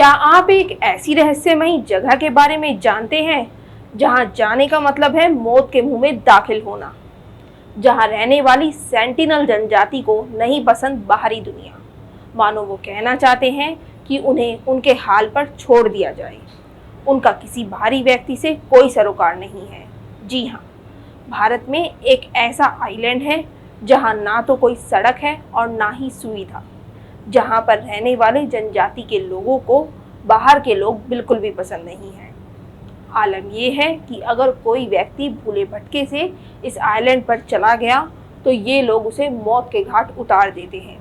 क्या आप एक ऐसी रहस्यमयी जगह के बारे में जानते हैं जहां जाने का मतलब है मौत के मुंह में दाखिल होना, जहां रहने वाली सेंटिनल जनजाति को नहीं पसंद बाहरी दुनिया, मानो वो कहना चाहते हैं कि उन्हें उनके हाल पर छोड़ दिया जाए, उनका किसी बाहरी व्यक्ति से कोई सरोकार नहीं है। जी हाँ, भारत में एक ऐसा आइलैंड है जहां ना तो कोई सड़क है और ना ही सुविधा, जहां पर रहने वाले जनजाति के लोगों को बाहर के लोग बिल्कुल भी पसंद नहीं हैं। आलम यह है कि अगर कोई व्यक्ति भूले भटके से इस आइलैंड पर चला गया तो ये लोग उसे मौत के घाट उतार देते हैं।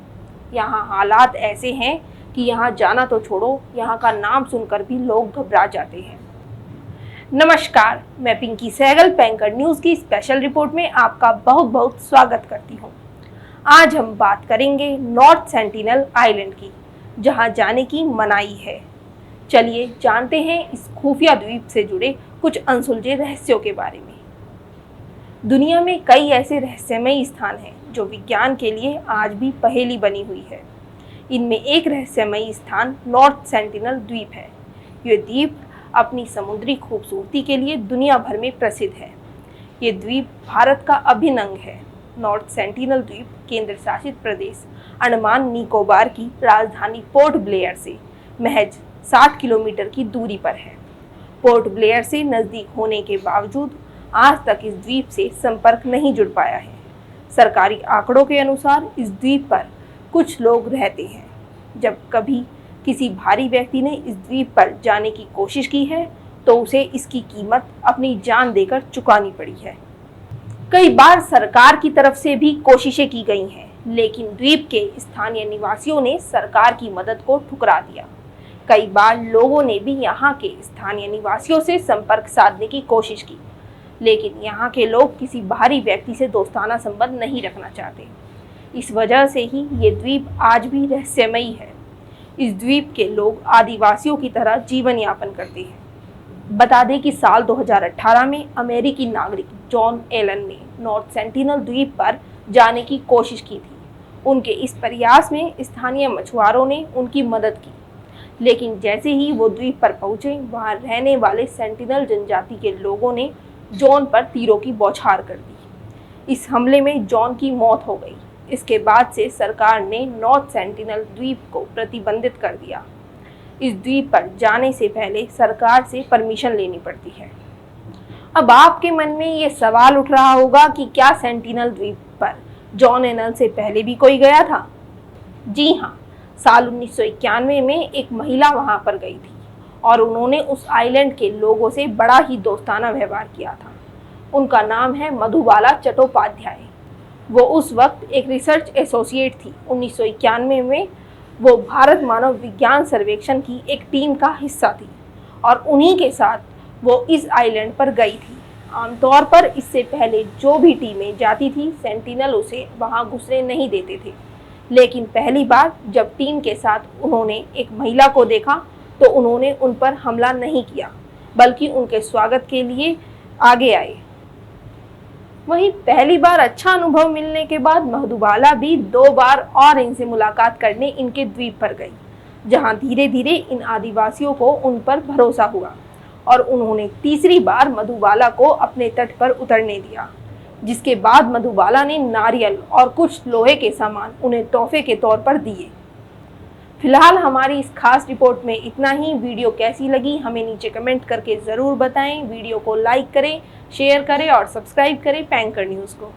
यहाँ हालात ऐसे हैं कि यहाँ जाना तो छोड़ो, यहाँ का नाम सुनकर भी लोग घबरा जाते हैं। नमस्कार, मैं पिंकी सहगल पैंकर न्यूज़ की स्पेशल रिपोर्ट में आपका बहुत बहुत स्वागत करती हूँ। आज हम बात करेंगे नॉर्थ सेंटिनल आइलैंड की, जहाँ जाने की मनाही है। चलिए जानते हैं इस खुफिया द्वीप से जुड़े कुछ अनसुलझे रहस्यों के बारे में। दुनिया में कई ऐसे रहस्यमयी स्थान हैं जो विज्ञान के लिए आज भी पहेली बनी हुई है। इनमें एक रहस्यमयी स्थान नॉर्थ सेंटिनल द्वीप है। ये द्वीप अपनी समुद्री खूबसूरती के लिए दुनिया भर में प्रसिद्ध है। ये द्वीप भारत का अभिन्न अंग है। नॉर्थ सेंटिनल द्वीप केंद्र शासित प्रदेश अंडमान निकोबार की राजधानी पोर्ट ब्लेयर से महज 60 किलोमीटर की दूरी पर है। पोर्ट ब्लेयर से नज़दीक होने के बावजूद आज तक इस द्वीप से संपर्क नहीं जुड़ पाया है। सरकारी आंकड़ों के अनुसार इस द्वीप पर कुछ लोग रहते हैं। जब कभी किसी भारी व्यक्ति ने इस द्वीप पर जाने की कोशिश की है तो उसे इसकी कीमत अपनी जान देकर चुकानी पड़ी है। कई बार सरकार की तरफ से भी कोशिशें की गई हैं, लेकिन द्वीप के स्थानीय निवासियों ने सरकार की मदद को ठुकरा दिया। कई बार लोगों ने भी यहाँ के स्थानीय निवासियों से संपर्क साधने की कोशिश की, लेकिन यहाँ के लोग किसी बाहरी व्यक्ति से दोस्ताना संबंध नहीं रखना चाहते। इस वजह से ही ये द्वीप आज भी रहस्यमयी है। इस द्वीप के लोग आदिवासियों की तरह जीवन यापन करते हैं। बता दें कि साल 2018 में अमेरिकी नागरिक जॉन एलन ने नॉर्थ सेंटिनल द्वीप पर जाने की कोशिश की थी। उनके इस प्रयास में स्थानीय मछुआरों ने उनकी मदद की, लेकिन जैसे ही वो द्वीप पर पहुंचे, वहां रहने वाले सेंटिनल जनजाति के लोगों ने जॉन पर तीरों की बौछार कर दी। इस हमले में जॉन की मौत हो गई। इसके बाद से सरकार ने नॉर्थ सेंटिनल द्वीप को प्रतिबंधित कर दिया। इस द्वीप पर जाने से पहले सरकार से परमिशन लेनी पड़ती है। अब आपके मन में ये सवाल उठ रहा होगा कि क्या सेंटिनल द्वीप पर जॉन एलन से पहले भी कोई गया था? जी हाँ, साल 1991 में एक महिला वहां पर गई थी और उन्होंने उस आइलैंड के लोगों से बड़ा ही दोस्ताना व्यवहार किया था। उनका नाम है मधुबाला चट्टोपाध्याय। वो उस वक्त एक रिसर्च एसोसिएट थी। 1991 में वो भारत मानव विज्ञान सर्वेक्षण की एक टीम का हिस्सा थी और उन्हीं के साथ वो इस आइलैंड पर गई थी। आमतौर पर इससे पहले जो भी टीमें जाती थी, सेंटिनल उसे वहां घुसने नहीं देते थे, लेकिन पहली बार जब टीम के साथ उन्होंने एक महिला को देखा तो उन्होंने उन पर हमला नहीं किया, बल्कि उनके स्वागत के लिए आगे आए। वहीं पहली बार अच्छा अनुभव मिलने के बाद मधुबाला भी 2 बार और इनसे मुलाकात करने इनके द्वीप पर गई, जहां धीरे धीरे इन आदिवासियों को उन पर भरोसा हुआ और उन्होंने तीसरी बार मधुबाला को अपने तट पर उतरने दिया, जिसके बाद मधुबाला ने नारियल और कुछ लोहे के सामान उन्हें तोहफे के तौर पर दिए। फिलहाल हमारी इस खास रिपोर्ट में इतना ही। वीडियो कैसी लगी हमें नीचे कमेंट करके ज़रूर बताएं। वीडियो को लाइक करें, शेयर करें और सब्सक्राइब करें पैंकर न्यूज़ को।